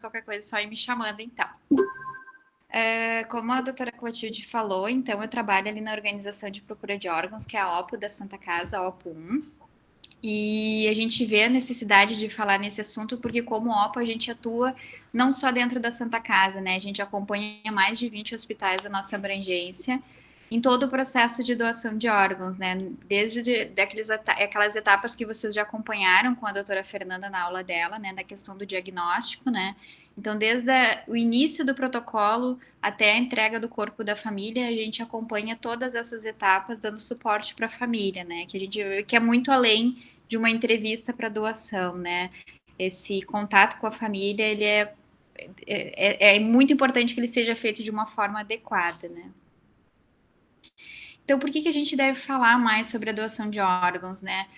qualquer coisa, só ir me chamando, então. Como a doutora Clotilde falou, então eu trabalho ali na Organização de Procura de Órgãos, que é a OPO da Santa Casa, a OPO 1, e a gente vê a necessidade de falar nesse assunto, porque como OPO a gente atua não só dentro da Santa Casa, né, a gente acompanha mais de 20 hospitais da nossa abrangência, em todo o processo de doação de órgãos, né, desde aquelas etapas que vocês já acompanharam com a doutora Fernanda na aula dela, né, da questão do diagnóstico, né, então desde o início do protocolo até a entrega do corpo da família, a gente acompanha todas essas etapas dando suporte para a família, né, que a gente vê que é muito além de uma entrevista para doação, né, esse contato com a família, ele é muito importante que ele seja feito de uma forma adequada, né. Então, por que a gente deve falar mais sobre a doação de órgãos, né?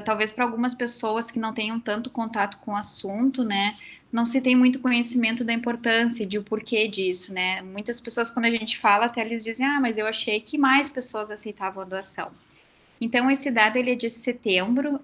Talvez para algumas pessoas que não tenham tanto contato com o assunto, né? Não se tem muito conhecimento da importância e de o porquê disso, né? Muitas pessoas, quando a gente fala, até eles dizem, mas eu achei que mais pessoas aceitavam a doação. Então, esse dado ele é de setembro,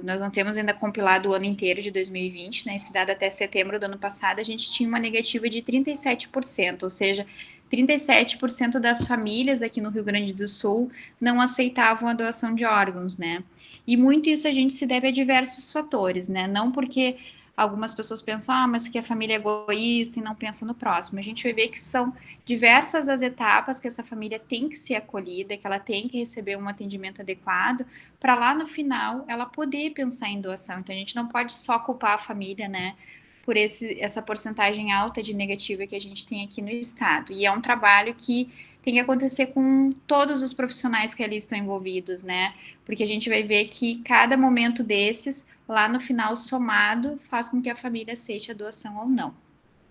nós não temos ainda compilado o ano inteiro de 2020, né? Esse dado até setembro do ano passado, a gente tinha uma negativa de 37%, ou seja, 37% das famílias aqui no Rio Grande do Sul não aceitavam a doação de órgãos, né? E muito isso a gente se deve a diversos fatores, né? Não porque algumas pessoas pensam, mas que a família é egoísta e não pensa no próximo. A gente vai ver que são diversas as etapas que essa família tem que ser acolhida, que ela tem que receber um atendimento adequado, para lá no final ela poder pensar em doação. Então a gente não pode só culpar a família, né, por essa porcentagem alta de negativa que a gente tem aqui no estado. E é um trabalho que tem que acontecer com todos os profissionais que ali estão envolvidos, né? Porque a gente vai ver que cada momento desses, lá no final, somado, faz com que a família aceite a doação ou não.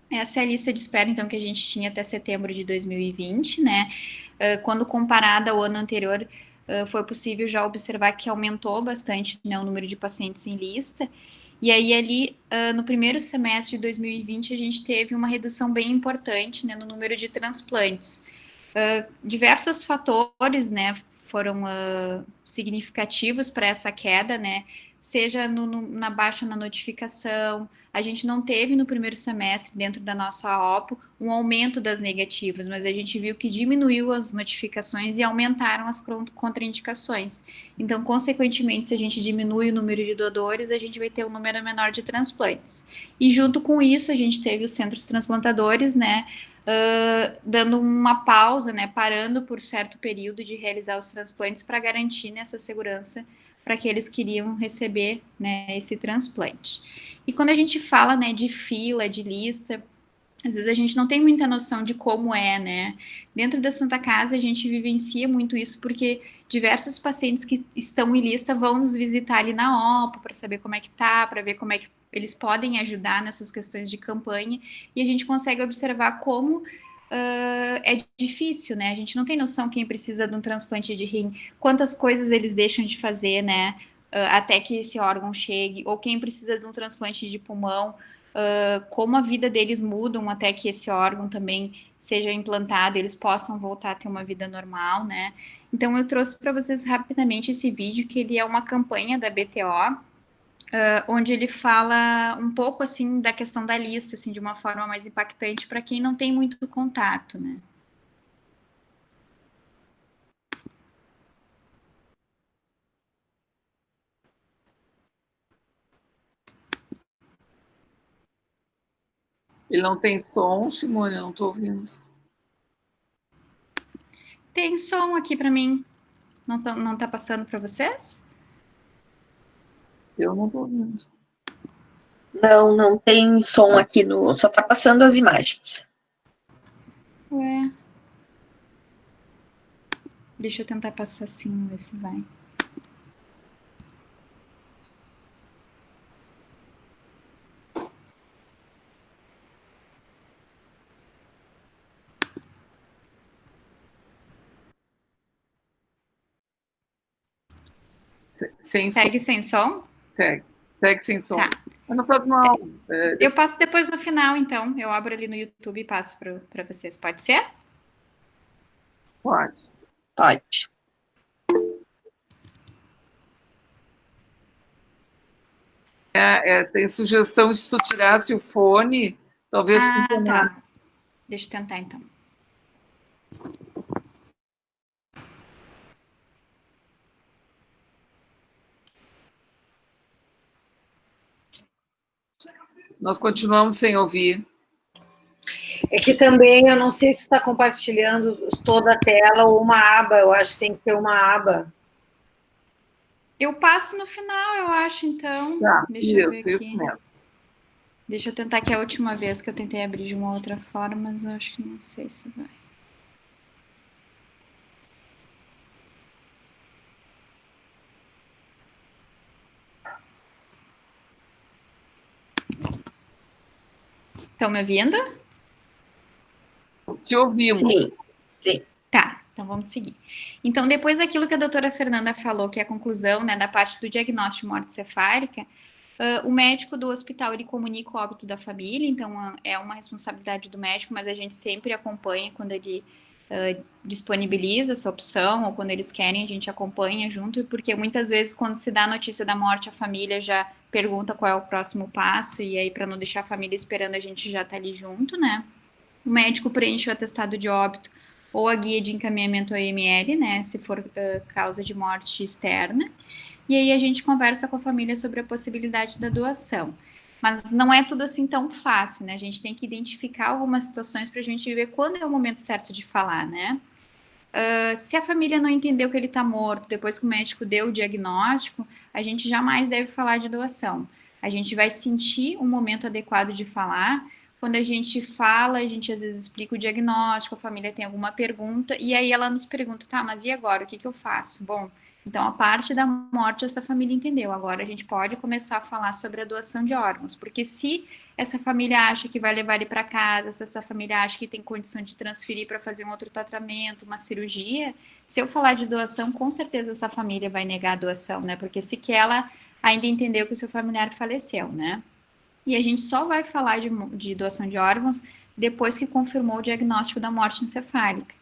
Essa é a lista de espera, então, que a gente tinha até setembro de 2020, né? Quando comparada ao ano anterior, foi possível já observar que aumentou bastante, né, o número de pacientes em lista. E aí, ali, no primeiro semestre de 2020, a gente teve uma redução bem importante, né, no número de transplantes. Diversos fatores, né, foram significativos para essa queda, né, seja na baixa na notificação. A gente não teve no primeiro semestre, dentro da nossa OPO, um aumento das negativas, mas a gente viu que diminuiu as notificações e aumentaram as contraindicações. Então, consequentemente, se a gente diminui o número de doadores, a gente vai ter um número menor de transplantes. E junto com isso, a gente teve os centros transplantadores, né, dando uma pausa, né, parando por certo período de realizar os transplantes para garantir nessa segurança para aqueles que queriam receber, né, esse transplante. E quando a gente fala, né, de fila, de lista, às vezes a gente não tem muita noção de como é, né? Dentro da Santa Casa a gente vivencia muito isso porque diversos pacientes que estão em lista vão nos visitar ali na OPA para saber como é que tá, para ver como é que eles podem ajudar nessas questões de campanha e a gente consegue observar como é difícil, né? A gente não tem noção quem precisa de um transplante de rim, quantas coisas eles deixam de fazer, né? Até que esse órgão chegue, ou quem precisa de um transplante de pulmão, como a vida deles mudam até que esse órgão também seja implantado, eles possam voltar a ter uma vida normal, né? Então eu trouxe para vocês rapidamente esse vídeo, que ele é uma campanha da BTO, onde ele fala um pouco assim da questão da lista, assim, de uma forma mais impactante para quem não tem muito contato, né? Ele não tem som, Simone, eu não estou ouvindo. Tem som aqui para mim. Não tá passando para vocês? Eu não estou ouvindo. Não, não tem som aqui no. Só tá passando as imagens. Ué. Deixa eu tentar passar assim, ver se vai. Sem Segue som. sem som? Segue sem som. Tá. Mas não faz mal. Eu passo depois no final, então. Eu abro ali no YouTube e passo para vocês. Pode ser? Pode. Pode. Tem sugestão de se tu tirasse o fone, talvez funcionasse. Tá. Deixa eu tentar, então. Nós continuamos sem ouvir. É que também, eu não sei se está compartilhando toda a tela ou uma aba, eu acho que tem que ser uma aba. Eu passo no final, eu acho, então. Tá, Deixa eu ver isso aqui. mesmo. Deixa eu tentar, que é a última vez que eu tentei abrir de uma outra forma, mas eu acho que não sei se vai. Estão me ouvindo? Te ouvimos. Sim, sim. Tá, então vamos seguir. Então, depois daquilo que a doutora Fernanda falou, que é a conclusão, né, da parte do diagnóstico de morte cefálica, o médico do hospital, ele comunica o óbito da família, então é uma responsabilidade do médico, mas a gente sempre acompanha quando ele disponibiliza essa opção, ou quando eles querem, a gente acompanha junto, porque muitas vezes, quando se dá a notícia da morte, a família já pergunta qual é o próximo passo, e aí, para não deixar a família esperando, a gente já tá ali junto, né? O médico preenche o atestado de óbito ou a guia de encaminhamento ao IML, né, se for causa de morte externa, e aí a gente conversa com a família sobre a possibilidade da doação. Mas não é tudo assim tão fácil, né? A gente tem que identificar algumas situações para a gente ver quando é o momento certo de falar, né? Se a família não entendeu que ele está morto depois que o médico deu o diagnóstico, a gente jamais deve falar de doação. A gente vai sentir um momento adequado de falar. Quando a gente fala, a gente às vezes explica o diagnóstico, a família tem alguma pergunta, e aí ela nos pergunta, tá, mas e agora? O que eu faço? Bom, então a parte da morte essa família entendeu. Agora a gente pode começar a falar sobre a doação de órgãos, porque se essa família acha que vai levar ele para casa, se essa família acha que tem condição de transferir para fazer um outro tratamento, uma cirurgia, se eu falar de doação, com certeza essa família vai negar a doação, né? Porque sequer ela ainda entendeu que o seu familiar faleceu, né? E a gente só vai falar de doação de órgãos depois que confirmou o diagnóstico da morte encefálica.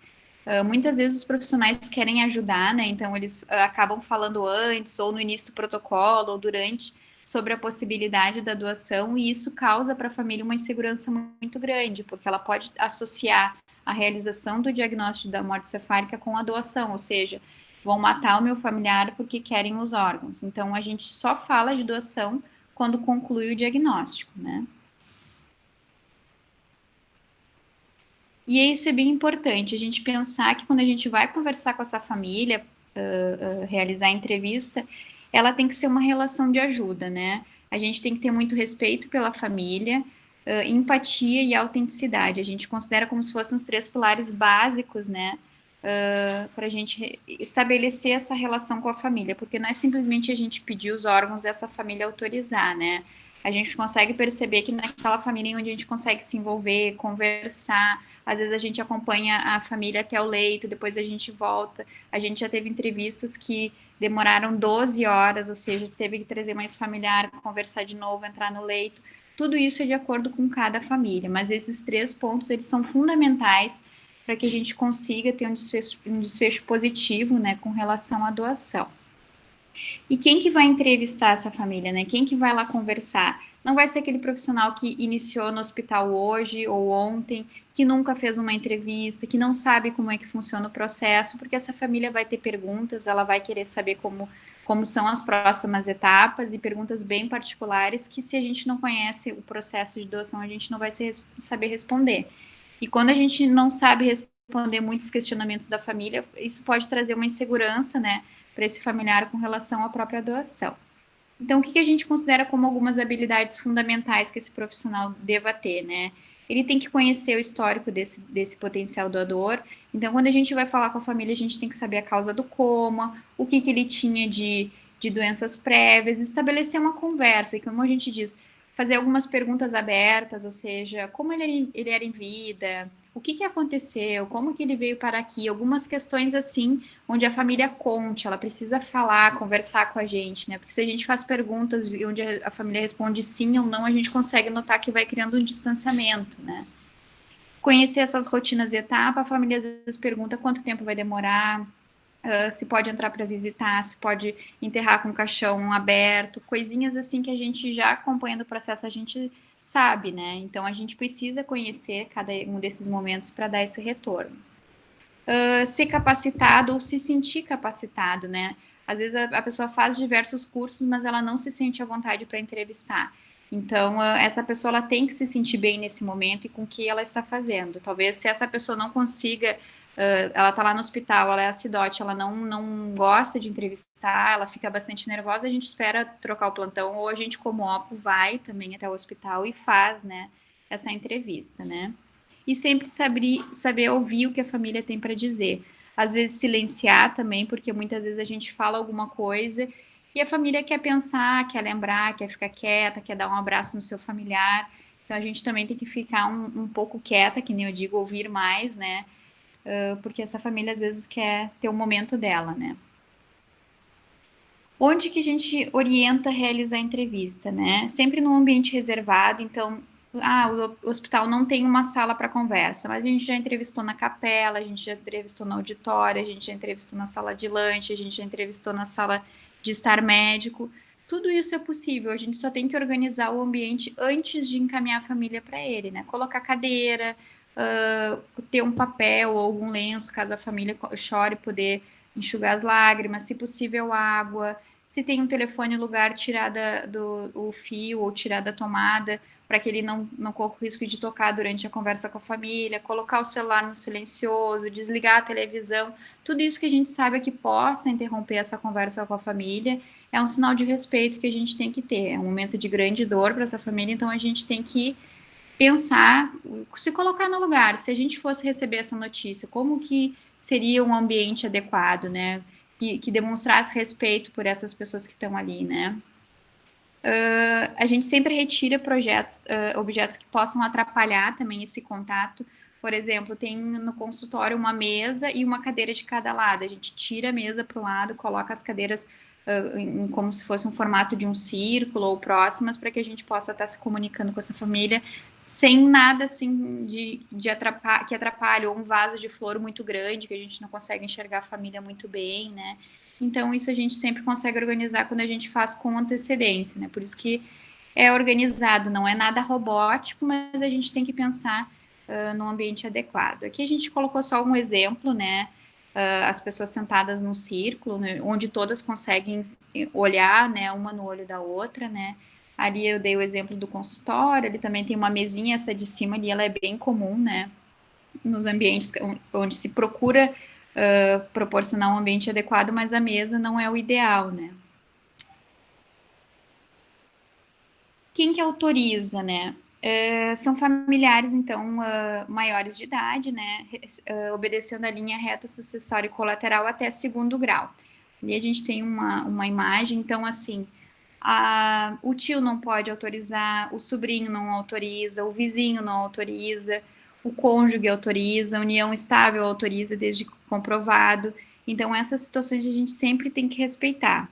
Muitas vezes os profissionais querem ajudar, né? Então eles acabam falando antes, ou no início do protocolo, ou durante, sobre a possibilidade da doação, e isso causa para a família uma insegurança muito grande, porque ela pode associar a realização do diagnóstico da morte cefálica com a doação, ou seja, vão matar o meu familiar porque querem os órgãos. Então a gente só fala de doação quando conclui o diagnóstico, né? E isso é bem importante, a gente pensar que quando a gente vai conversar com essa família, realizar a entrevista, ela tem que ser uma relação de ajuda, né? A gente tem que ter muito respeito pela família, empatia e autenticidade. A gente considera como se fossem os 3 pilares básicos, né? Para a gente estabelecer essa relação com a família, porque não é simplesmente a gente pedir os órgãos dessa família autorizar, né? A gente consegue perceber que naquela família onde a gente consegue se envolver, conversar, às vezes a gente acompanha a família até o leito, depois a gente volta. A gente já teve entrevistas que demoraram 12 horas, ou seja, teve que trazer mais familiar, conversar de novo, entrar no leito. Tudo isso é de acordo com cada família, mas esses 3 pontos, eles são fundamentais para que a gente consiga ter um desfecho positivo, né, com relação à doação. E quem que vai entrevistar essa família, né? Quem que vai lá conversar? Não vai ser aquele profissional que iniciou no hospital hoje ou ontem, que nunca fez uma entrevista, que não sabe como é que funciona o processo, porque essa família vai ter perguntas, ela vai querer saber como são as próximas etapas e perguntas bem particulares que, se a gente não conhece o processo de doação, a gente não vai saber responder. E quando a gente não sabe responder muitos questionamentos da família, isso pode trazer uma insegurança, né, para esse familiar com relação à própria doação. Então, o que a gente considera como algumas habilidades fundamentais que esse profissional deva ter, né? Ele tem que conhecer o histórico desse potencial doador. Então, quando a gente vai falar com a família, a gente tem que saber a causa do coma, o que ele tinha de doenças prévias, estabelecer uma conversa, e como a gente diz, fazer algumas perguntas abertas, ou seja, como ele era em vida, o que aconteceu, como que ele veio para aqui, algumas questões assim, onde a família conte, ela precisa falar, conversar com a gente, né? Porque se a gente faz perguntas e onde a família responde sim ou não, a gente consegue notar que vai criando um distanciamento, né? Conhecer essas rotinas e etapas, a família às vezes pergunta quanto tempo vai demorar, se pode entrar para visitar, se pode enterrar com o caixão aberto, coisinhas assim que a gente já acompanhando o processo, a gente sabe, né? Então a gente precisa conhecer cada um desses momentos para dar esse retorno. Ser capacitado ou se sentir capacitado, né? Às vezes a pessoa faz diversos cursos, mas ela não se sente à vontade para entrevistar. Então, essa pessoa ela tem que se sentir bem nesse momento e com o que ela está fazendo. Talvez se essa pessoa não consiga, ela está lá no hospital, ela é acidote, ela não gosta de entrevistar, ela fica bastante nervosa, a gente espera trocar o plantão, ou a gente, como OPO, vai também até o hospital e faz, né, essa entrevista, né? E sempre saber ouvir o que a família tem para dizer. Às vezes silenciar também, porque muitas vezes a gente fala alguma coisa e a família quer pensar, quer lembrar, quer ficar quieta, quer dar um abraço no seu familiar. Então a gente também tem que ficar um pouco quieta, que nem eu digo, ouvir mais, né? Porque essa família às vezes quer ter o momento dela, né? Onde que a gente orienta a realizar a entrevista, né? Sempre num ambiente reservado, então, o hospital não tem uma sala para conversa, mas a gente já entrevistou na capela, a gente já entrevistou no auditório, a gente já entrevistou na sala de lanche, a gente já entrevistou na sala de estar médico. Tudo isso é possível, a gente só tem que organizar o ambiente antes de encaminhar a família para ele, né? Colocar cadeira, ter um papel ou algum lenço, caso a família chore, poder enxugar as lágrimas, se possível água, se tem um telefone no lugar, tirar do fio ou tirar da tomada, para que ele não corra o risco de tocar durante a conversa com a família, colocar o celular no silencioso, desligar a televisão, tudo isso que a gente sabe que possa interromper essa conversa com a família, é um sinal de respeito que a gente tem que ter, é um momento de grande dor para essa família, então a gente tem que pensar, se colocar no lugar, se a gente fosse receber essa notícia, como que seria um ambiente adequado, né? Que demonstrasse respeito por essas pessoas que estão ali, né? A gente sempre retira objetos que possam atrapalhar também esse contato. Por exemplo, tem no consultório uma mesa e uma cadeira de cada lado. A gente tira a mesa para o lado, coloca as cadeiras como se fosse um formato de um círculo ou próximas, para que a gente possa estar se comunicando com essa família sem nada assim que atrapalhe, ou um vaso de flor muito grande, que a gente não consegue enxergar a família muito bem, né? Então, isso a gente sempre consegue organizar quando a gente faz com antecedência, né? Por isso que é organizado, não é nada robótico, mas a gente tem que pensar no ambiente adequado. Aqui a gente colocou só um exemplo, né? As pessoas sentadas num círculo, né, onde todas conseguem olhar, né, uma no olho da outra, né? Ali eu dei o exemplo do consultório, ele também tem uma mesinha, essa de cima ali, ela é bem comum, né? Nos ambientes onde se procura proporcionar um ambiente adequado, mas a mesa não é o ideal, né? Quem que autoriza, né? São familiares, então, maiores de idade, né? Obedecendo a linha reta sucessória e colateral até segundo grau. Ali a gente tem uma imagem, então, assim, o tio não pode autorizar, o sobrinho não autoriza, o vizinho não autoriza, o cônjuge autoriza, a união estável autoriza desde comprovado. Então, essas situações a gente sempre tem que respeitar.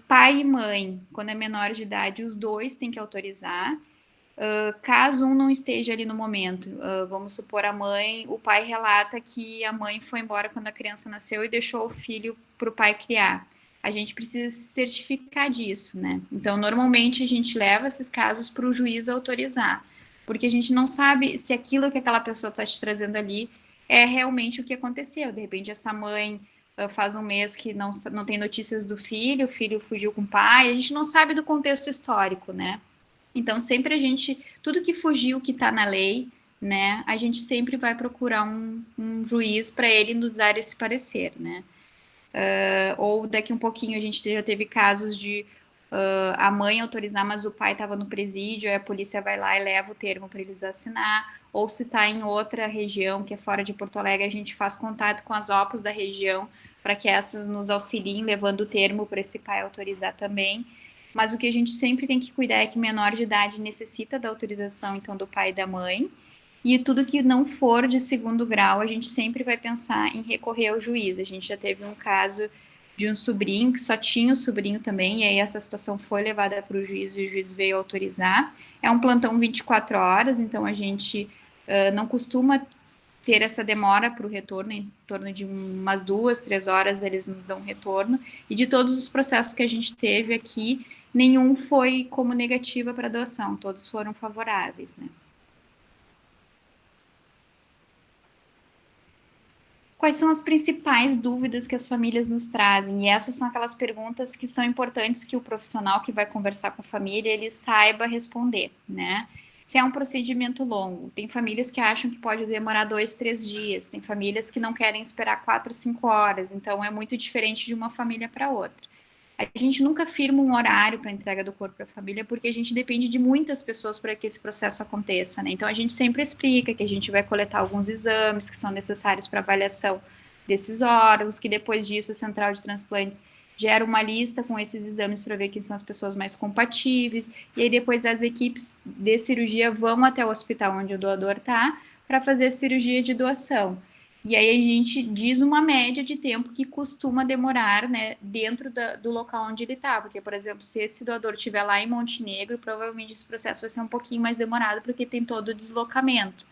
Pai e mãe, quando é menor de idade, os dois têm que autorizar. Caso um não esteja ali no momento, vamos supor a mãe, o pai relata que a mãe foi embora quando a criança nasceu e deixou o filho para o pai criar. A gente precisa se certificar disso, né? Então, normalmente a gente leva esses casos para o juiz autorizar, porque a gente não sabe se aquilo que aquela pessoa está te trazendo ali é realmente o que aconteceu. De repente, essa mãe faz um mês que não tem notícias do filho, o filho fugiu com o pai, a gente não sabe do contexto histórico, né? Então, sempre tudo que fugiu que está na lei, né, a gente sempre vai procurar um juiz para ele nos dar esse parecer, né? Ou daqui um pouquinho a gente já teve casos de a mãe autorizar, mas o pai estava no presídio, aí a polícia vai lá e leva o termo para eles assinar, ou se está em outra região, que é fora de Porto Alegre, a gente faz contato com as OPOS da região, para que essas nos auxiliem levando o termo para esse pai autorizar também. Mas o que a gente sempre tem que cuidar é que menor de idade necessita da autorização, então, do pai e da mãe, e tudo que não for de segundo grau, a gente sempre vai pensar em recorrer ao juiz. A gente já teve um caso de um sobrinho, que só tinha o sobrinho também, e aí essa situação foi levada para o juiz e o juiz veio autorizar. É um plantão 24 horas, então a gente não costuma ter essa demora para o retorno, em torno de umas 2, 3 horas eles nos dão retorno, e de todos os processos que a gente teve aqui, nenhum foi como negativa para doação, todos foram favoráveis, né? Quais são as principais dúvidas que as famílias nos trazem? E essas são aquelas perguntas que são importantes que o profissional que vai conversar com a família, ele saiba responder, né? Se é um procedimento longo, tem famílias que acham que pode demorar 2, 3 dias, tem famílias que não querem esperar 4, 5 horas, então é muito diferente de uma família para outra. A gente nunca firma um horário para entrega do corpo para a família, porque a gente depende de muitas pessoas para que esse processo aconteça, né? Então a gente sempre explica que a gente vai coletar alguns exames que são necessários para avaliação desses órgãos, que depois disso a central de transplantes gera uma lista com esses exames para ver quem são as pessoas mais compatíveis, e aí depois as equipes de cirurgia vão até o hospital onde o doador está para fazer a cirurgia de doação. E aí a gente diz uma média de tempo que costuma demorar, né, dentro do local onde ele está, porque, por exemplo, se esse doador estiver lá em Montenegro, provavelmente esse processo vai ser um pouquinho mais demorado, porque tem todo o deslocamento.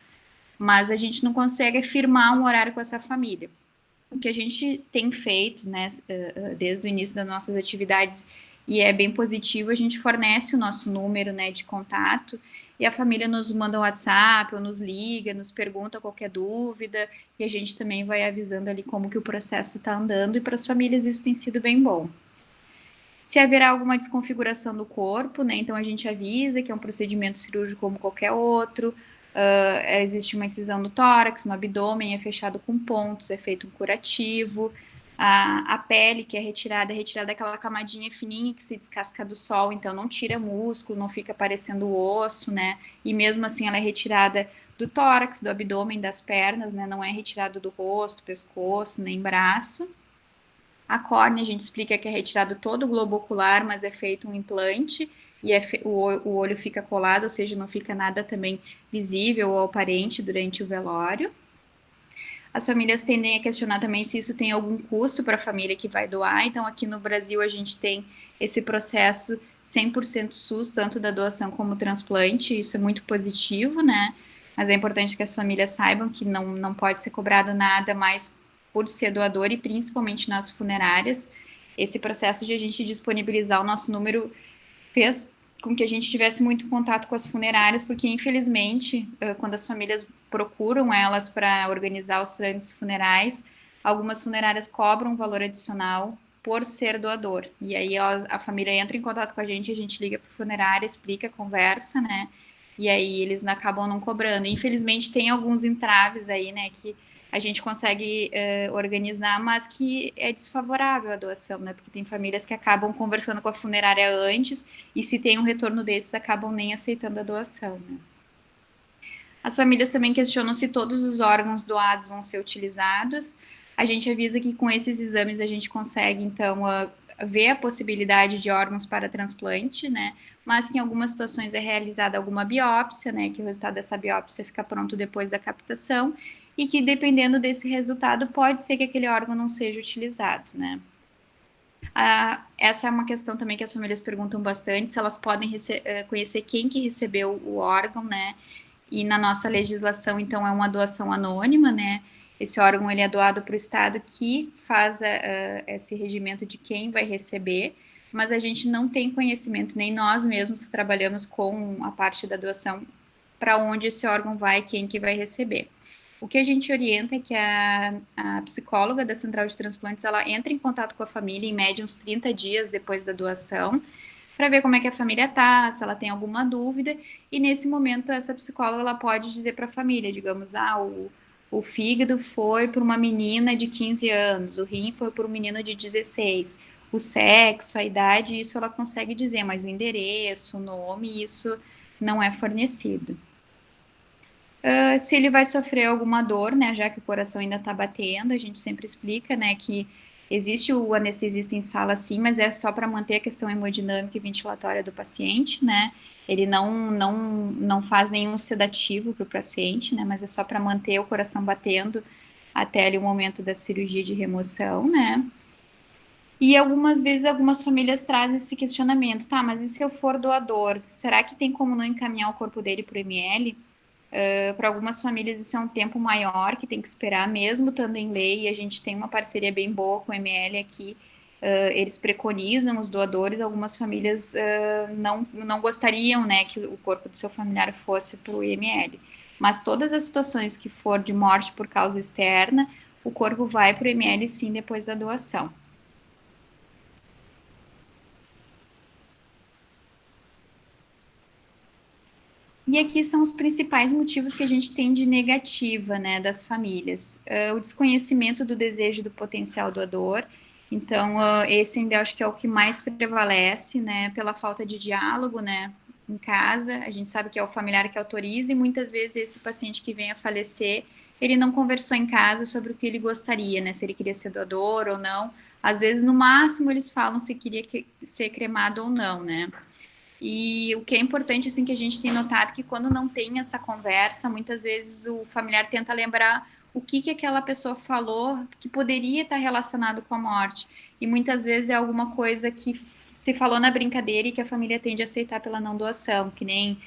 Mas a gente não consegue firmar um horário com essa família. O que a gente tem feito, né, desde o início das nossas atividades, e é bem positivo, a gente fornece o nosso número, né, de contato, e a família nos manda um WhatsApp, ou nos liga, nos pergunta qualquer dúvida, e a gente também vai avisando ali como que o processo está andando, e para as famílias isso tem sido bem bom. Se haverá alguma desconfiguração do corpo, né, então a gente avisa que é um procedimento cirúrgico como qualquer outro, existe uma incisão no tórax, no abdômen, é fechado com pontos, é feito um curativo, a pele que é retirada aquela camadinha fininha que se descasca do sol, então não tira músculo, não fica parecendo osso, né, e mesmo assim ela é retirada do tórax, do abdômen, das pernas, né, não é retirado do rosto, pescoço, nem braço. A córnea, a gente explica que é retirado todo o globo ocular, mas é feito um implante, e o olho fica colado, ou seja, não fica nada também visível ou aparente durante o velório. As famílias tendem a questionar também se isso tem algum custo para a família que vai doar, então aqui no Brasil a gente tem esse processo 100% SUS, tanto da doação como transplante, isso é muito positivo, né? Mas é importante que as famílias saibam que não pode ser cobrado nada mais por ser doador, e principalmente nas funerárias. Esse processo de a gente disponibilizar o nosso número fez com que a gente tivesse muito contato com as funerárias, porque infelizmente, quando as famílias procuram elas para organizar os trâmites funerais, algumas funerárias cobram um valor adicional por ser doador. E aí a família entra em contato com a gente liga para a funerária, explica, conversa, né? E aí eles acabam não cobrando. Infelizmente tem alguns entraves aí, né, que a gente consegue organizar, mas que é desfavorável a doação, né? Porque tem famílias que acabam conversando com a funerária antes, e se tem um retorno desses, acabam nem aceitando a doação, né? As famílias também questionam se todos os órgãos doados vão ser utilizados. A gente avisa que com esses exames a gente consegue, então, ver a possibilidade de órgãos para transplante, né? Mas que em algumas situações é realizada alguma biópsia, né? Que o resultado dessa biópsia fica pronto depois da captação, e que dependendo desse resultado pode ser que aquele órgão não seja utilizado, né? Essa é uma questão também que as famílias perguntam bastante, se elas podem conhecer quem que recebeu o órgão, né? E na nossa legislação, então, é uma doação anônima, né? Esse órgão ele é doado para o Estado, que faz esse regimento de quem vai receber, mas a gente não tem conhecimento, nem nós mesmos que trabalhamos com a parte da doação, para onde esse órgão vai, quem que vai receber. O que a gente orienta é que a psicóloga da Central de Transplantes, ela entra em contato com a família em média uns 30 dias depois da doação, para ver como é que a família tá, se ela tem alguma dúvida, e nesse momento essa psicóloga ela pode dizer para a família, digamos, o fígado foi para uma menina de 15 anos, o rim foi para um menino de 16, o sexo, a idade, isso ela consegue dizer, mas o endereço, o nome, isso não é fornecido. Se ele vai sofrer alguma dor, né, já que o coração ainda está batendo, a gente sempre explica, né, que existe o anestesista em sala sim, mas é só para manter a questão hemodinâmica e ventilatória do paciente, né, ele não faz nenhum sedativo para o paciente, né, mas é só para manter o coração batendo até ali o momento da cirurgia de remoção, né. E algumas vezes algumas famílias trazem esse questionamento, tá, mas e se eu for doador, será que tem como não encaminhar o corpo dele para o ML? Para algumas famílias isso é um tempo maior, que tem que esperar, mesmo estando em lei, e a gente tem uma parceria bem boa com o ML aqui, eles preconizam os doadores, algumas famílias não gostariam, né, que o corpo do seu familiar fosse para o IML. Mas todas as situações que for de morte por causa externa, o corpo vai para o IML sim depois da doação. E aqui são os principais motivos que a gente tem de negativa, né, das famílias. O desconhecimento do desejo do potencial doador. Então, esse ainda acho que é o que mais prevalece, né, pela falta de diálogo, né, em casa. A gente sabe que é o familiar que autoriza e muitas vezes esse paciente que vem a falecer, ele não conversou em casa sobre o que ele gostaria, né, se ele queria ser doador ou não. Às vezes, no máximo, eles falam se queria ser cremado ou não, né. E o que é importante, assim, que a gente tem notado que quando não tem essa conversa, muitas vezes o familiar tenta lembrar o que aquela pessoa falou que poderia estar relacionado com a morte. E muitas vezes é alguma coisa que se falou na brincadeira e que a família tende a aceitar pela não doação, que nem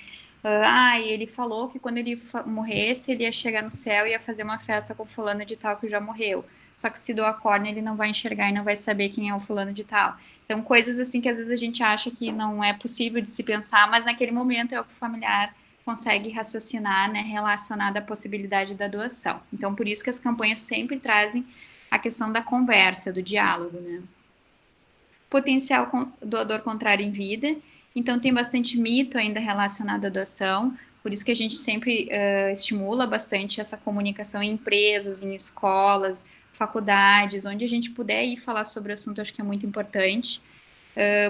ele falou que quando ele morresse, ele ia chegar no céu e ia fazer uma festa com o fulano de tal que já morreu. Só que se doar córnea, ele não vai enxergar e não vai saber quem é o fulano de tal. Então, coisas assim que às vezes a gente acha que não é possível de se pensar, mas naquele momento é o que o familiar consegue raciocinar, né, relacionado à possibilidade da doação. Então, por isso que as campanhas sempre trazem a questão da conversa, do diálogo, né. Potencial doador contrário em vida. Então, tem bastante mito ainda relacionado à doação, por isso que a gente sempre estimula bastante essa comunicação em empresas, em escolas, faculdades, onde a gente puder ir falar sobre o assunto, acho que é muito importante,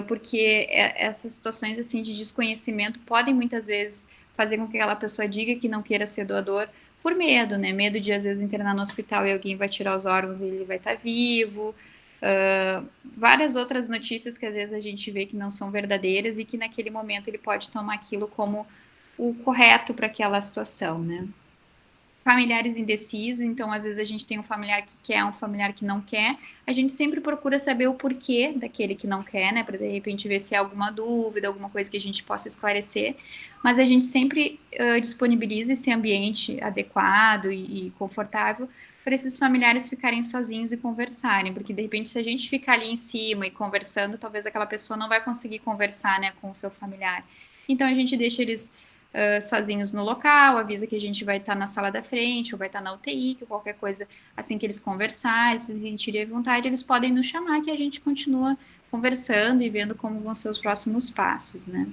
porque essas situações assim de desconhecimento podem muitas vezes fazer com que aquela pessoa diga que não queira ser doador por medo, né? Medo de às vezes internar no hospital e alguém vai tirar os órgãos e ele vai estar vivo. Várias outras notícias que às vezes a gente vê que não são verdadeiras e que naquele momento ele pode tomar aquilo como o correto para aquela situação, né? Familiares indecisos, então às vezes a gente tem um familiar que quer, um familiar que não quer, a gente sempre procura saber o porquê daquele que não quer, né, para de repente ver se há alguma dúvida, alguma coisa que a gente possa esclarecer, mas a gente sempre disponibiliza esse ambiente adequado e confortável para esses familiares ficarem sozinhos e conversarem, porque de repente se a gente ficar ali em cima e conversando, talvez aquela pessoa não vai conseguir conversar, né, com o seu familiar. Então a gente deixa eles sozinhos no local, avisa que a gente vai estar na sala da frente ou vai estar na UTI, que qualquer coisa, assim que eles conversarem, se sentirem à vontade, eles podem nos chamar que a gente continua conversando e vendo como vão ser os próximos passos, né?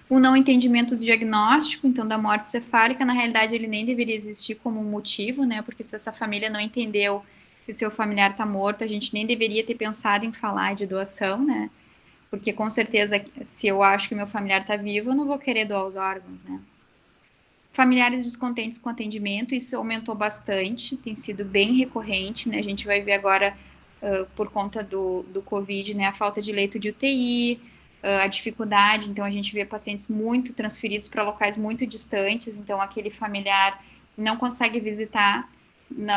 O não entendimento do diagnóstico, então, da morte cefálica, na realidade, ele nem deveria existir como um motivo, né? Porque se essa família não entendeu que seu familiar está morto, a gente nem deveria ter pensado em falar de doação, né? Porque com certeza, se eu acho que meu familiar está vivo, eu não vou querer doar os órgãos, né? Familiares descontentes com atendimento, isso aumentou bastante, tem sido bem recorrente, né? A gente vai ver agora, por conta do Covid, né? A falta de leito de UTI, a dificuldade, então a gente vê pacientes muito transferidos para locais muito distantes, então aquele familiar não consegue visitar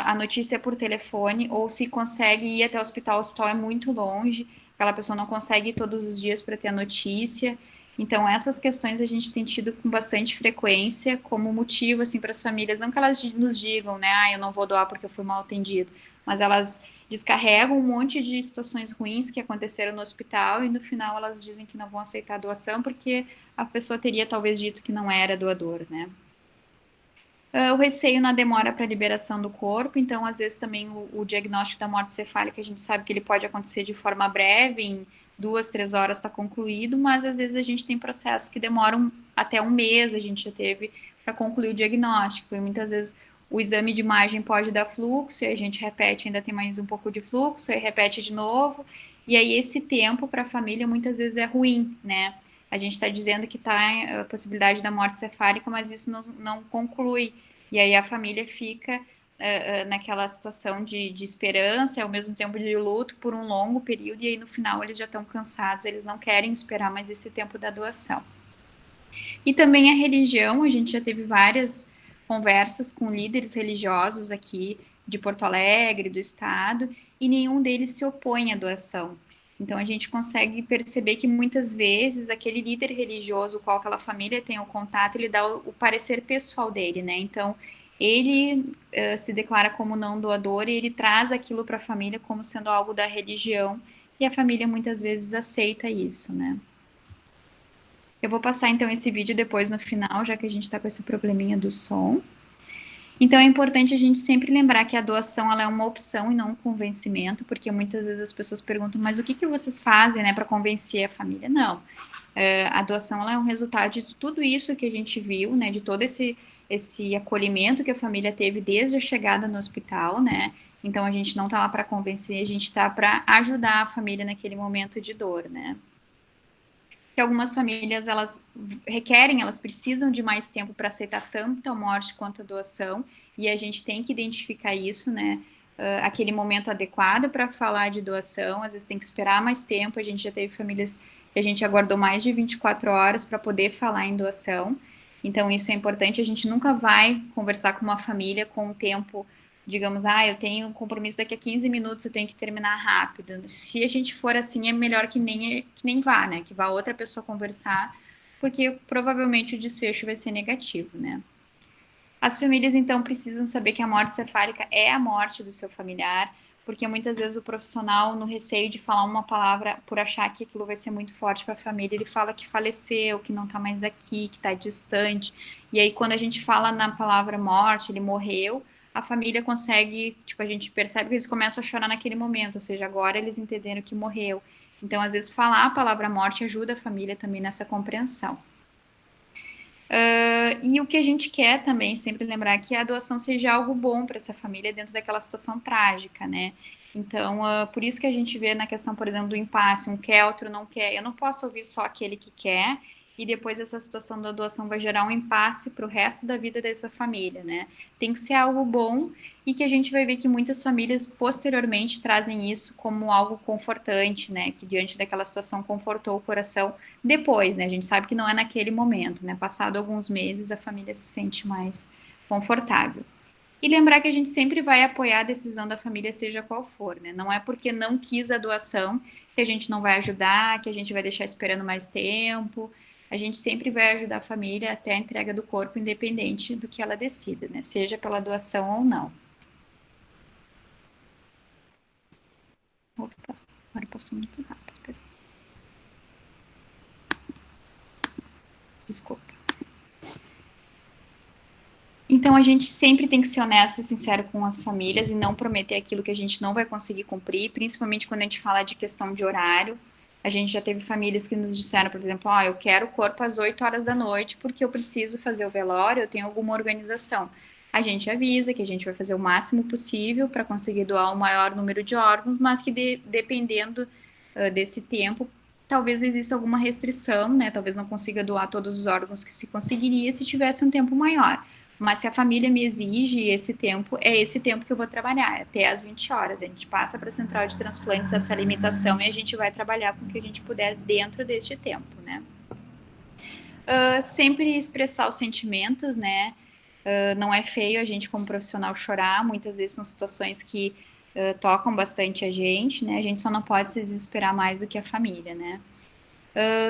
a notícia por telefone, ou se consegue ir até o hospital é muito longe, aquela pessoa não consegue ir todos os dias para ter a notícia. Então, essas questões a gente tem tido com bastante frequência como motivo, assim, para as famílias, não que elas nos digam, né, eu não vou doar porque eu fui mal atendido, mas elas descarregam um monte de situações ruins que aconteceram no hospital e no final elas dizem que não vão aceitar a doação porque a pessoa teria talvez dito que não era doador, né. O receio na demora para a liberação do corpo, então, às vezes, também o diagnóstico da morte cefálica, a gente sabe que ele pode acontecer de forma breve, em 2, 3 horas está concluído, mas às vezes a gente tem processos que demoram até um mês, a gente já teve para concluir o diagnóstico, e muitas vezes o exame de imagem pode dar fluxo, e a gente repete, ainda tem mais um pouco de fluxo, aí repete de novo, e aí esse tempo para a família muitas vezes é ruim, né? A gente está dizendo que está a possibilidade da morte cefálica, mas isso não conclui. E aí a família fica naquela situação de esperança, ao mesmo tempo de luto, por um longo período, e aí no final eles já estão cansados, eles não querem esperar mais esse tempo da doação. E também a religião, a gente já teve várias conversas com líderes religiosos aqui de Porto Alegre, do estado, e nenhum deles se opõe à doação. Então, a gente consegue perceber que muitas vezes aquele líder religioso, qual aquela família tem o contato, ele dá o parecer pessoal dele, né? Então, ele se declara como não doador e ele traz aquilo para a família como sendo algo da religião e a família muitas vezes aceita isso, né? Eu vou passar então esse vídeo depois no final, já que a gente está com esse probleminha do som. Então é importante a gente sempre lembrar que a doação ela é uma opção e não um convencimento, porque muitas vezes as pessoas perguntam, mas o que que vocês fazem, né, para convencer a família? Não, a doação ela é um resultado de tudo isso que a gente viu, né, de todo esse acolhimento que a família teve desde a chegada no hospital, né? Então a gente não está lá para convencer, a gente está para ajudar a família naquele momento de dor, né? Que algumas famílias elas requerem, elas precisam de mais tempo para aceitar tanto a morte quanto a doação, e a gente tem que identificar isso, né? Aquele momento adequado para falar de doação, às vezes tem que esperar mais tempo. A gente já teve famílias que a gente aguardou mais de 24 horas para poder falar em doação, então isso é importante. A gente nunca vai conversar com uma família com o tempo, digamos, eu tenho um compromisso daqui a 15 minutos, eu tenho que terminar rápido. Se a gente for assim, é melhor que nem vá, né? Que vá outra pessoa conversar, porque provavelmente o desfecho vai ser negativo, né? As famílias, então, precisam saber que a morte cefálica é a morte do seu familiar, porque muitas vezes o profissional, no receio de falar uma palavra, por achar que aquilo vai ser muito forte para a família, ele fala que faleceu, que não está mais aqui, que está distante. E aí, quando a gente fala na palavra morte, ele morreu, a família consegue, tipo, a gente percebe que eles começam a chorar naquele momento, ou seja, agora eles entenderam que morreu. Então, às vezes, falar a palavra morte ajuda a família também nessa compreensão. E o que a gente quer também, sempre lembrar que a doação seja algo bom para essa família dentro daquela situação trágica, né? Então, por isso que a gente vê na questão, por exemplo, do impasse, um quer, outro não quer. Eu não posso ouvir só aquele que quer, e depois essa situação da doação vai gerar um impasse para o resto da vida dessa família, né? Tem que ser algo bom e que a gente vai ver que muitas famílias posteriormente trazem isso como algo confortante, né? Que diante daquela situação confortou o coração depois, né? A gente sabe que não é naquele momento, né? Passado alguns meses, a família se sente mais confortável. E lembrar que a gente sempre vai apoiar a decisão da família, seja qual for, né? Não é porque não quis a doação que a gente não vai ajudar, que a gente vai deixar esperando mais tempo. A gente sempre vai ajudar a família até a entrega do corpo, independente do que ela decida, né? Seja pela doação ou não. Opa, agora passou muito rápido. Peraí. Desculpa. Então, a gente sempre tem que ser honesto e sincero com as famílias e não prometer aquilo que a gente não vai conseguir cumprir, principalmente quando a gente fala de questão de horário. A gente já teve famílias que nos disseram, por exemplo, eu quero o corpo às 8 horas da noite porque eu preciso fazer o velório, eu tenho alguma organização. A gente avisa que a gente vai fazer o máximo possível para conseguir doar o maior número de órgãos, mas que dependendo desse tempo, talvez exista alguma restrição, né? Talvez não consiga doar todos os órgãos que se conseguiria se tivesse um tempo maior. Mas se a família me exige esse tempo, é esse tempo que eu vou trabalhar, até às 20 horas. A gente passa para a central de transplantes essa limitação e a gente vai trabalhar com o que a gente puder dentro deste tempo, né? Sempre expressar os sentimentos, né? Não é feio a gente, como profissional, chorar. Muitas vezes são situações que tocam bastante a gente, né? A gente só não pode se desesperar mais do que a família, né?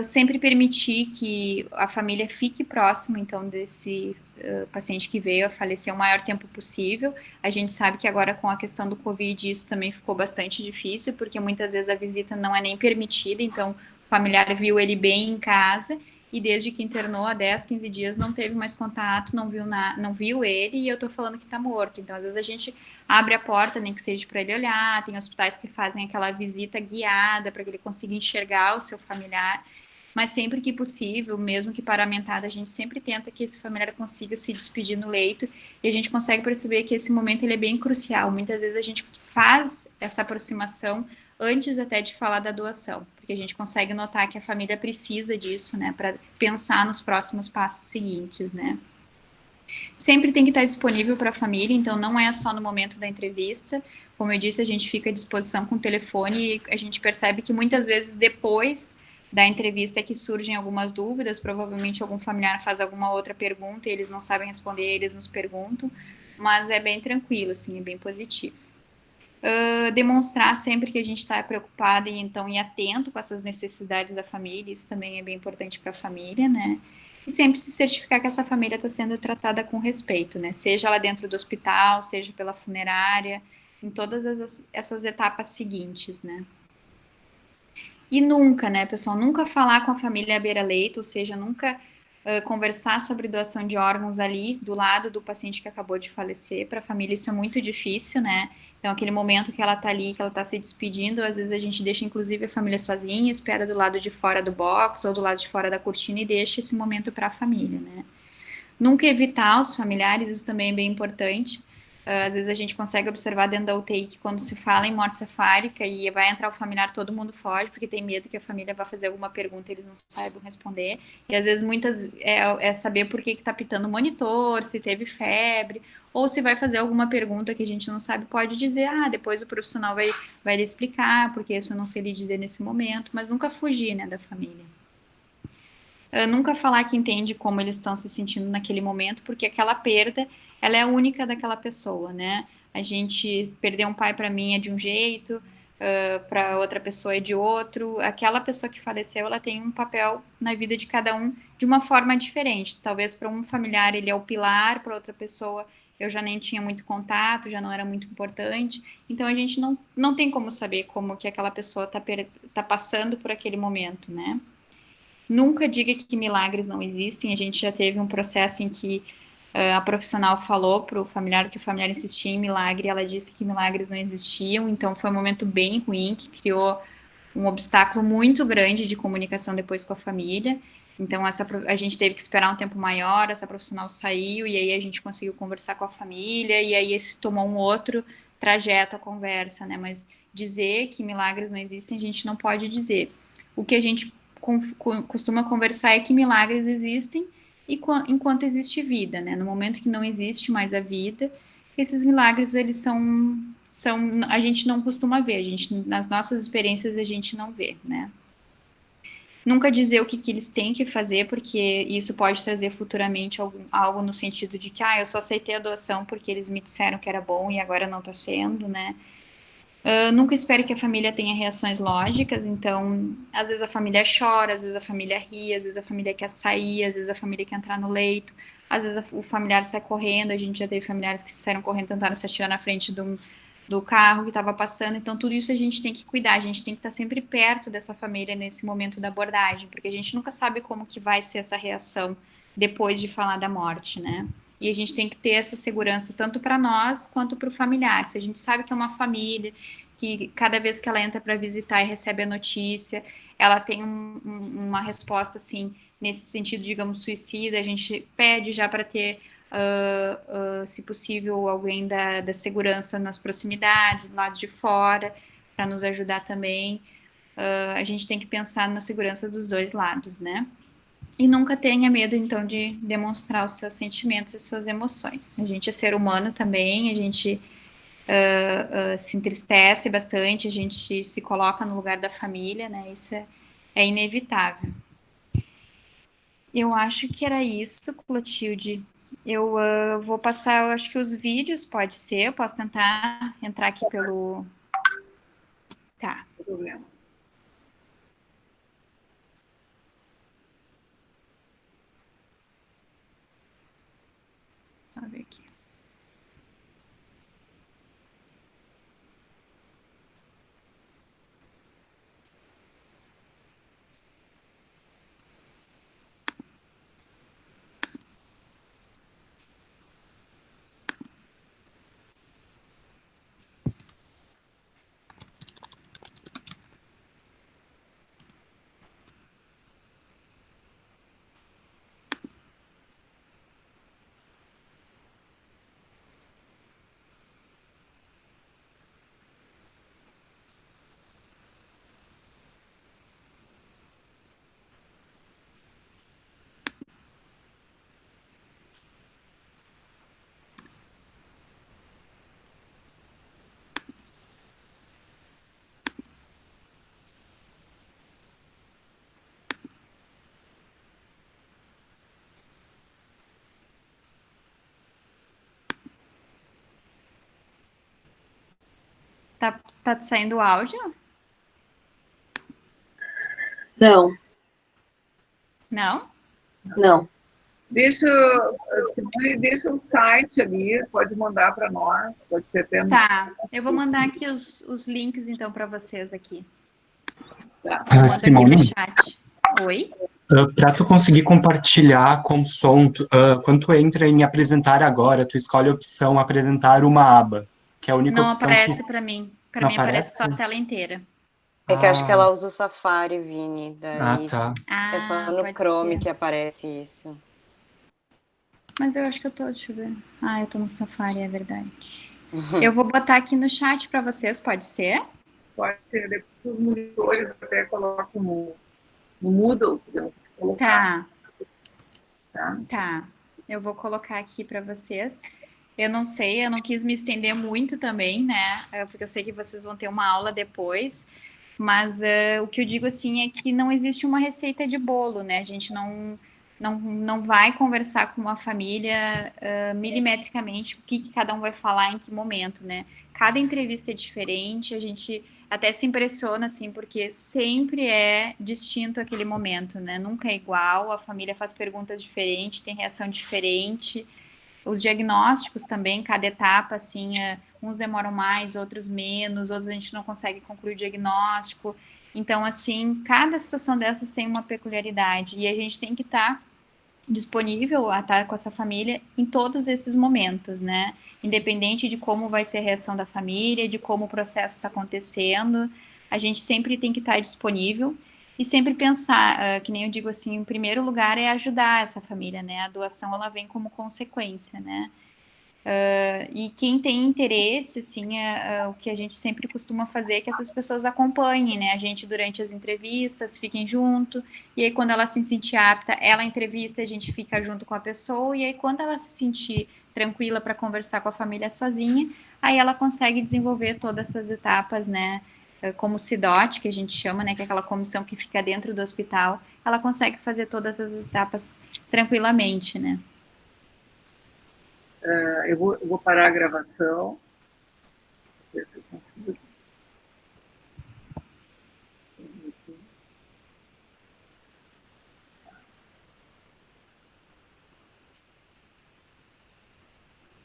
Sempre permitir que a família fique próximo, então, desse paciente que veio a falecer o maior tempo possível. A gente sabe que agora com a questão do Covid isso também ficou bastante difícil, porque muitas vezes a visita não é nem permitida, então o familiar viu ele bem em casa e desde que internou há 10, 15 dias não teve mais contato, não viu ele e eu tô falando que tá morto. Então, às vezes a gente abre a porta, nem que seja para ele olhar, tem hospitais que fazem aquela visita guiada para que ele consiga enxergar o seu familiar, mas sempre que possível, mesmo que paramentada, a gente sempre tenta que esse familiar consiga se despedir no leito e a gente consegue perceber que esse momento ele é bem crucial. Muitas vezes a gente faz essa aproximação antes até de falar da doação, porque a gente consegue notar que a família precisa disso, né, para pensar nos próximos passos seguintes, né. Sempre tem que estar disponível para a família, então não é só no momento da entrevista. Como eu disse, a gente fica à disposição com o telefone e a gente percebe que muitas vezes depois da entrevista é que surgem algumas dúvidas, provavelmente algum familiar faz alguma outra pergunta e eles não sabem responder, eles nos perguntam, mas é bem tranquilo, assim, é bem positivo. demonstrar sempre que a gente está preocupada e então ir atento com essas necessidades da família, isso também é bem importante para a família, né? E sempre se certificar que essa família está sendo tratada com respeito, né? Seja lá dentro do hospital, seja pela funerária, em todas essas etapas seguintes, né? E nunca, né, pessoal, nunca falar com a família à beira-leito, ou seja, nunca conversar sobre doação de órgãos ali do lado do paciente que acabou de falecer. Para a família isso é muito difícil, né? Então, aquele momento que ela tá ali, que ela tá se despedindo, às vezes a gente deixa inclusive a família sozinha, espera do lado de fora do box ou do lado de fora da cortina e deixa esse momento para a família, né? Nunca evitar os familiares, isso também é bem importante. Às vezes a gente consegue observar dentro da UTI que quando se fala em morte cefálica e vai entrar o familiar, todo mundo foge, porque tem medo que a família vá fazer alguma pergunta e eles não saibam responder. E às vezes muitas é saber por que está pitando o monitor, se teve febre, ou se vai fazer alguma pergunta que a gente não sabe, pode dizer, depois o profissional vai lhe explicar, porque isso eu não sei lhe dizer nesse momento, mas nunca fugir, né, da família. Nunca falar que entende como eles estão se sentindo naquele momento, porque aquela perda, ela é única daquela pessoa, né? A gente perder um pai para mim é de um jeito, para outra pessoa é de outro. Aquela pessoa que faleceu, ela tem um papel na vida de cada um de uma forma diferente. Talvez para um familiar ele é o pilar, para outra pessoa eu já nem tinha muito contato, já não era muito importante. Então a gente não tem como saber como que aquela pessoa tá passando por aquele momento, né? Nunca diga que milagres não existem. A gente já teve um processo em que a profissional falou para o familiar que o familiar insistia em milagre, ela disse que milagres não existiam, então foi um momento bem ruim, que criou um obstáculo muito grande de comunicação depois com a família. Então, a gente teve que esperar um tempo maior, essa profissional saiu, e aí a gente conseguiu conversar com a família, e aí se tomou um outro trajeto a conversa, né? Mas dizer que milagres não existem, a gente não pode dizer. O que a gente costuma conversar é que milagres existem e enquanto existe vida, né? No momento que não existe mais a vida, esses milagres eles são a gente não costuma ver, a gente nas nossas experiências a gente não vê, né? Nunca dizer o que eles têm que fazer, porque isso pode trazer futuramente algo no sentido de que eu só aceitei a doação porque eles me disseram que era bom e agora não está sendo, né? Nunca espere que a família tenha reações lógicas, então, às vezes a família chora, às vezes a família ri, às vezes a família quer sair, às vezes a família quer entrar no leito, às vezes o familiar sai correndo, a gente já teve familiares que saíram correndo, tentaram se atirar na frente do carro que estava passando, então tudo isso a gente tem que cuidar, a gente tem que estar sempre perto dessa família nesse momento da abordagem, porque a gente nunca sabe como que vai ser essa reação depois de falar da morte, né? E a gente tem que ter essa segurança tanto para nós quanto para o familiar. Se a gente sabe que é uma família, que cada vez que ela entra para visitar e recebe a notícia, ela tem uma resposta assim, nesse sentido, digamos, suicida, a gente pede já para ter, se possível, alguém da segurança nas proximidades, do lado de fora, para nos ajudar também. A gente tem que pensar na segurança dos dois lados, né? E nunca tenha medo, então, de demonstrar os seus sentimentos e suas emoções. A gente é ser humano também, a gente se entristece bastante, a gente se coloca no lugar da família, né? Isso é inevitável. Eu acho que era isso, Clotilde. Eu vou passar, eu acho que os vídeos, pode ser, eu posso tentar entrar aqui pelo... Tá. Não tem problema. Deixa eu ver aqui. Tá te saindo o áudio? Não, Não? não. Simone, deixa o site ali, pode mandar para nós, pode ser até no... Tá, eu vou mandar aqui os links, então, para vocês aqui. Tá. Eu mando aqui no Simone, chat. Oi? para tu conseguir compartilhar com som, quando tu entra em apresentar agora, tu escolhe a opção apresentar uma aba, que é a única Não opção aparece que para mim. Para não mim aparece só a aparece. tela inteira. É que eu acho que ela usa o Safari, Vini. Daí Tá. é só no Pode Chrome ser. que aparece isso. Mas eu acho que eu tô, deixa eu ver. Eu tô no Safari, é verdade. Eu vou botar aqui no chat para vocês, pode ser? Pode ser, depois os monitores até colocam no Moodle, podemos colocar. Tá. Eu vou colocar aqui para vocês. Eu não sei, eu não quis me estender muito também, né? Porque eu sei que vocês vão ter uma aula depois. Mas o que eu digo assim é que não existe uma receita de bolo, né? A gente não vai conversar com uma família milimetricamente o que cada um vai falar em que momento, né? Cada entrevista é diferente, a gente até se impressiona, assim, porque sempre é distinto aquele momento, né? Nunca é igual, a família faz perguntas diferentes, tem reação diferente. Os diagnósticos também, cada etapa, assim, uns demoram mais, outros menos, outros a gente não consegue concluir o diagnóstico. Então, assim, cada situação dessas tem uma peculiaridade e a gente tem que estar disponível a estar com essa família em todos esses momentos, né? Independente de como vai ser a reação da família, de como o processo está acontecendo, a gente sempre tem que estar disponível e sempre pensar, que nem eu digo assim, em primeiro lugar é ajudar essa família, né? A doação, ela vem como consequência, né? E quem tem interesse, assim, o que a gente sempre costuma fazer é que essas pessoas acompanhem, né, a gente durante as entrevistas, fiquem junto, e aí quando ela se sentir apta, ela entrevista, a gente fica junto com a pessoa, e aí quando ela se sentir tranquila para conversar com a família sozinha, aí ela consegue desenvolver todas essas etapas, né, como o CIDOT, que a gente chama, né, que é aquela comissão que fica dentro do hospital, ela consegue fazer todas essas etapas tranquilamente, né. Eu vou parar a gravação, ver se eu consigo